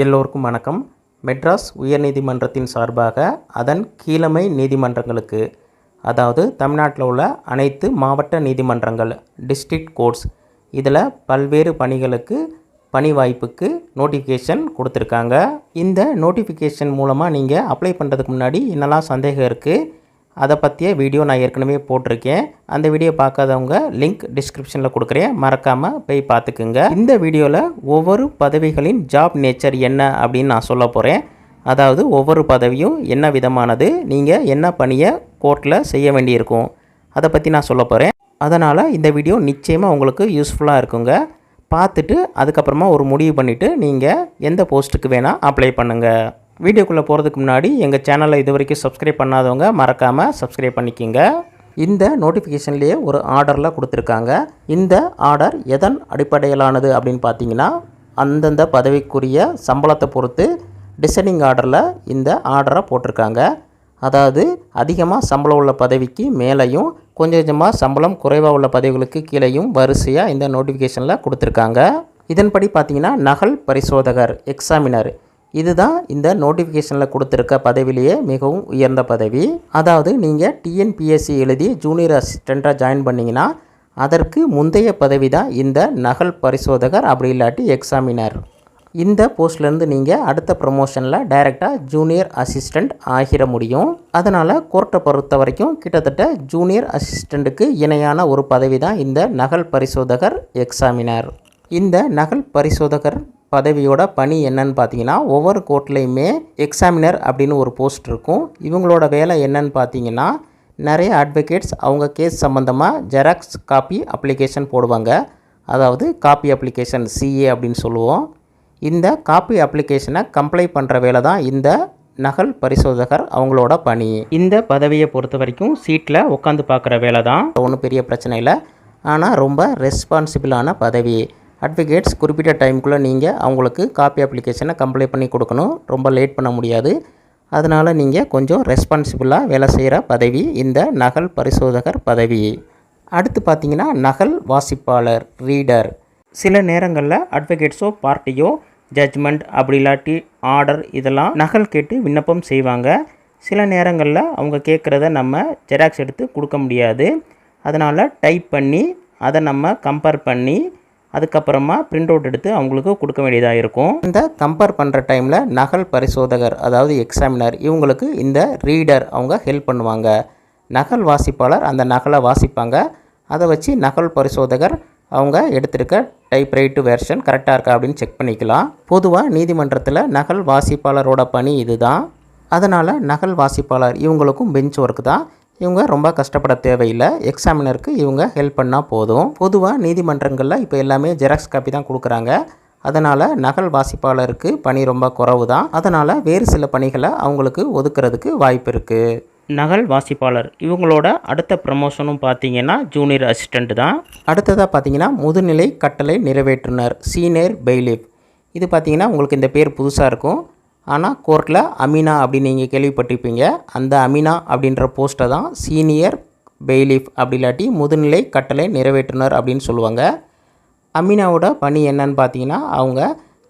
எல்லோருக்கும் வணக்கம். மெட்ராஸ் உயர்நீதிமன்றத்தின் சார்பாக அதன் கீழமை நீதிமன்றங்களுக்கு, அதாவது தமிழ்நாட்டில் உள்ள அனைத்து மாவட்ட நீதிமன்றங்கள், டிஸ்ட்ரிக்ட் கோர்ட்ஸ், இதில் பல்வேறு பணிகளுக்கு பணி வாய்ப்புக்கு நோட்டிஃபிகேஷன் கொடுத்துருக்காங்க. இந்த நோட்டிஃபிகேஷன் மூலமாக நீங்கள் அப்ளை பண்ணுறதுக்கு முன்னாடி என்னெல்லாம் சந்தேகம் இருக்குது அதை பற்றிய வீடியோ நான் ஏற்கனவே போட்டிருக்கேன். அந்த வீடியோ பார்க்காதவங்க லிங்க் டிஸ்கிரிப்ஷனில் கொடுக்குறேன், மறக்காமல் போய் பார்த்துக்குங்க. இந்த வீடியோவில் ஒவ்வொரு பதவிகளின் ஜாப் நேச்சர் என்ன அப்படின்னு நான் சொல்ல போகிறேன். அதாவது ஒவ்வொரு பதவியும் என்ன விதமானது, நீங்கள் என்ன பணியை கோர்ட்டில் செய்ய வேண்டியிருக்கும், அதை பற்றி நான் சொல்ல போகிறேன். அதனால் இந்த வீடியோ நிச்சயமாக உங்களுக்கு யூஸ்ஃபுல்லாக இருக்குங்க. பார்த்துட்டு அதுக்கப்புறமா ஒரு முடிவு பண்ணிவிட்டு நீங்கள் எந்த போஸ்ட்டுக்கு வேணால் அப்ளை பண்ணுங்கள். வீடியோக்குள்ளே போகிறதுக்கு முன்னாடி எங்கள் சேனலை இது வரைக்கும் சப்ஸ்கிரைப் பண்ணாதவங்க மறக்காமல் சப்ஸ்கிரைப் பண்ணிக்கிங்க. இந்த நோட்டிஃபிகேஷன்லேயே ஒரு ஆர்டரில் கொடுத்துருக்காங்க. இந்த ஆர்டர் எதன் அடிப்படையிலானது அப்படின்னு பார்த்தீங்கன்னா, அந்தந்த பதவிக்குரிய சம்பளத்தை பொறுத்து டிசைனிங் ஆர்டரில் இந்த ஆர்டரை போட்டிருக்காங்க. அதாவது அதிகமாக சம்பளம் உள்ள பதவிக்கு மேலேயும் கொஞ்சம் கொஞ்சமாக சம்பளம் குறைவாக உள்ள பதவிகளுக்கு கீழேயும் வரிசையாக இந்த நோட்டிஃபிகேஷனில் கொடுத்துருக்காங்க. இதன்படி பார்த்தீங்கன்னா நகல் பரிசோதகர் எக்ஸாமினர், இதுதான் இந்த நோட்டிஃபிகேஷனில் கொடுத்துருக்க பதவியிலேயே மிகவும் உயர்ந்த பதவி. அதாவது நீங்கள் டிஎன்பிஎஸ்சி எழுதி ஜூனியர் அசிஸ்டண்ட்டாக ஜாயின் பண்ணிங்கன்னா அதற்கு முந்தைய பதவி தான் இந்த நகல் பரிசோதகர், அப்படி இல்லாட்டி எக்ஸாமினர். இந்த போஸ்ட்லேருந்து நீங்கள் அடுத்த ப்ரமோஷனில் டைரெக்டாக ஜூனியர் அசிஸ்டண்ட் ஆகிட முடியும். அதனால் கோர்ட்டை பொறுத்த வரைக்கும் கிட்டத்தட்ட ஜூனியர் அசிஸ்டண்ட்டுக்கு இணையான ஒரு பதவி தான் இந்த நகல் பரிசோதகர் எக்ஸாமினர். இந்த நகல் பரிசோதகர் பதவியோட பணி என்னன்னு பார்த்தீங்கன்னா, ஒவ்வொரு கோர்ட்லேயுமே எக்ஸாமினர் அப்படின்னு ஒரு போஸ்ட் இருக்கும். இவங்களோட வேலை என்னன்னு பார்த்தீங்கன்னா, நிறைய அட்வொகேட்ஸ் அவங்க கேஸ் சம்மந்தமாக ஜெராக்ஸ் காப்பி அப்ளிகேஷன் போடுவாங்க. அதாவது காப்பி அப்ளிகேஷன் சிஏ அப்படின்னு சொல்லுவோம். இந்த காப்பி அப்ளிகேஷனை கம்ப்ளை பண்ணுற வேலை தான் இந்த நகல் பரிசோதகர் அவங்களோட பணி. இந்த பதவியை பொறுத்த வரைக்கும் சீட்டில் உட்காந்து பார்க்குற வேலை தான், ஒன்றும் பெரிய பிரச்சனை இல்லை. ஆனால் ரொம்ப ரெஸ்பான்சிபிளான பதவி. அட்வொகேட்ஸ் குறிப்பிட்ட டைமுக்குள்ளே நீங்கள் அவங்களுக்கு காப்பி அப்ளிகேஷனை கம்ப்ளை பண்ணி கொடுக்கணும். ரொம்ப லேட் பண்ண முடியாது. அதனால் நீங்கள் கொஞ்சம் ரெஸ்பான்சிபிளாக வேலை செய்கிற பதவி இந்த நகல் பரிசோதகர் பதவி. அடுத்து பார்த்திங்கன்னா நகல் வாசிப்பாளர், ரீடர். சில நேரங்களில் அட்வொகேட்ஸோ பார்ட்டியோ ஜட்ஜ்மெண்ட் அப்படி இல்லாட்டி ஆர்டர் இதெல்லாம் நகல் கேட்டு விண்ணப்பம் செய்வாங்க. சில நேரங்களில் அவங்க கேட்குறத நம்ம ஜெராக்ஸ் எடுத்து கொடுக்க முடியாது. அதனால் டைப் பண்ணி அதை நம்ம கம்பேர் பண்ணி அதுக்கப்புறமா பிரிண்ட் அவுட் எடுத்து அவங்களுக்கு கொடுக்க வேண்டியதாக இருக்கும். இந்த கம்பேர் பண்ணுற டைமில் நகல் பரிசோதகர் அதாவது எக்ஸாமினர் இவங்களுக்கு இந்த ரீடர் அவங்க ஹெல்ப் பண்ணுவாங்க. நகல் வாசிப்பாளர் அந்த நகலை வாசிப்பாங்க. அதை வச்சு நகல் பரிசோதகர் அவங்க எடுத்திருக்க டைப்ரைட்டு வெர்ஷன் கரெக்டாக இருக்கா அப்படின்னு செக் பண்ணிக்கலாம். பொதுவாக நீதிமன்றத்தில் நகல் வாசிப்பாளரோட பணி இதுதான். அதனால் நகல் வாசிப்பாளர் இவங்களுக்கும் பெஞ்ச் ஒர்க் தான். இவங்க ரொம்ப கஷ்டப்பட தேவையில்லை. எக்ஸாமினருக்கு இவங்க ஹெல்ப் பண்ணால் போதும். பொதுவாக நீதிமன்றங்களில் இப்போ எல்லாமே ஜெராக்ஸ் காப்பி தான் கொடுக்குறாங்க. அதனால் நகல் வாசிப்பாளருக்கு பணி ரொம்ப குறைவு தான். அதனால் வேறு சில பணிகளை அவங்களுக்கு ஒதுக்கிறதுக்கு வாய்ப்பு இருக்குது. நகல் வாசிப்பாளர் இவங்களோட அடுத்த ப்ரமோஷனும் பார்த்தீங்கன்னா ஜூனியர் அசிஸ்டண்ட் தான். அடுத்ததாக பார்த்தீங்கன்னா முதுநிலை கட்டளை நிறைவேற்றுனர், சீனியர் பெய்லிஃப். இது பார்த்தீங்கன்னா உங்களுக்கு இந்த பேர் புதுசாக இருக்கும். ஆனால் கோர்ட்டில் அமீனா அப்படின்னு நீங்கள் கேள்விப்பட்டிருப்பீங்க. அந்த அமீனா அப்படின்ற போஸ்ட்டை தான் சீனியர் பெய்லிஃப் அப்படி இல்லாட்டி முதுநிலை கட்டளை நிறைவேற்றுனர் அப்படின்னு சொல்லுவாங்க. அமீனாவோட பணி என்னன்னு பார்த்தீங்கன்னா, அவங்க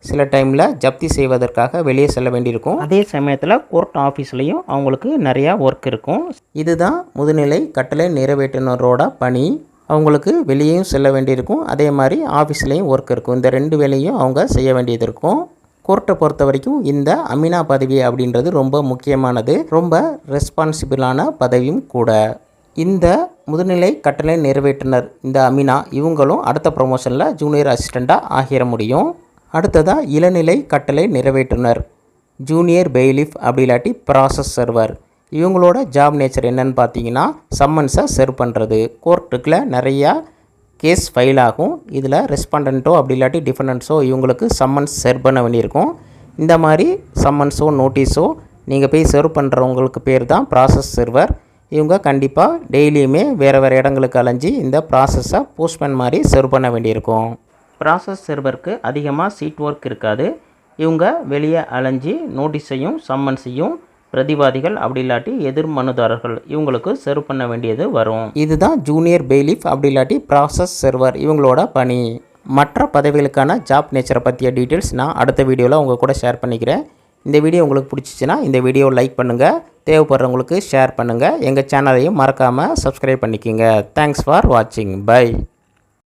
சில டைமில் ஜப்தி செய்வதற்காக வெளியே செல்ல வேண்டியிருக்கும். அதே சமயத்தில் கோர்ட் ஆஃபீஸ்லேயும் அவங்களுக்கு நிறையா ஒர்க் இருக்கும். இதுதான் முதுநிலை கட்டளை நிறைவேற்றுனரோட பணி. அவங்களுக்கு வெளியேயும் செல்ல வேண்டியிருக்கும், அதே மாதிரி ஆஃபீஸ்லேயும் ஒர்க் இருக்கும். இந்த ரெண்டு வேலையும் அவங்க செய்ய வேண்டியது இருக்கும். கோர்ட்டை பொறுத்த வரைக்கும் இந்த அமீனா பதவி அப்படின்றது ரொம்ப முக்கியமானது, ரொம்ப ரெஸ்பான்சிபிளான பதவியும் கூட. இந்த முதுநிலை கட்டளை நிறைவேற்றினர் இந்த அமீனா இவங்களும் அடுத்த ப்ரமோஷனில் ஜூனியர் அசிஸ்டண்ட்டாக ஆகிட முடியும். அடுத்ததாக இளநிலை கட்டளை நிறைவேற்றுனர், ஜூனியர் பெய்லிஃப் அப்படி இல்லாட்டி ப்ராசஸ் சர்வர். இவங்களோட ஜாப் நேச்சர் என்னன்னு பார்த்தீங்கன்னா, சம்மன்ஸை சர்வ் பண்ணுறது. கோர்ட்டுக்குள்ள நிறையா கேஸ் ஃபைல் ஆகும். இதில் ரெஸ்பாண்டண்ட்டோ அப்படி இல்லாட்டி டிஃபெண்டன்ஸோ இவங்களுக்கு சம்மன்ஸ் சர்வ் பண்ண வேண்டியிருக்கும். இந்த மாதிரி சம்மன்ஸோ நோட்டீஸோ நீங்கள் போய் சர்வ் பண்ணுறவங்களுக்கு பேர் தான் ப்ராசஸ் சர்வர். இவங்க கண்டிப்பாக டெய்லியுமே வேறு வேறு இடங்களுக்கு அலைஞ்சி இந்த ப்ராசஸை போஸ்ட்மேன் மாதிரி சர்வ் பண்ண வேண்டியிருக்கும். ப்ராசஸ் சர்வருக்கு அதிகமாக சீட் ஒர்க் இருக்காது. இவங்க வெளியே அலைஞ்சி நோட்டீஸையும் சம்மன்ஸையும் பிரதிவாதிகள் அப்படி இல்லாட்டி எதிர் மனுதாரர்கள் இவங்களுக்கு சர்வ் பண்ண வேண்டியது வரும். இதுதான் ஜூனியர் பெய்லிஃப் அப்படி இல்லாட்டி ப்ராசஸ் சர்வர் இவங்களோட பணி. மற்ற பதவிகளுக்கான ஜாப் நேச்சரை பற்றிய டீட்டெயில்ஸ் நான் அடுத்த வீடியோவில் உங்கள் கூட ஷேர் பண்ணிக்கிறேன். இந்த வீடியோ உங்களுக்கு பிடிச்சிச்சின்னா இந்த வீடியோவை லைக் பண்ணுங்கள், தேவைப்படுறவங்களுக்கு ஷேர் பண்ணுங்கள், எங்கள் சேனலையும் மறக்காமல் சப்ஸ்கிரைப் பண்ணிக்கோங்க. தேங்க்ஸ் ஃபார் வாட்சிங். பை.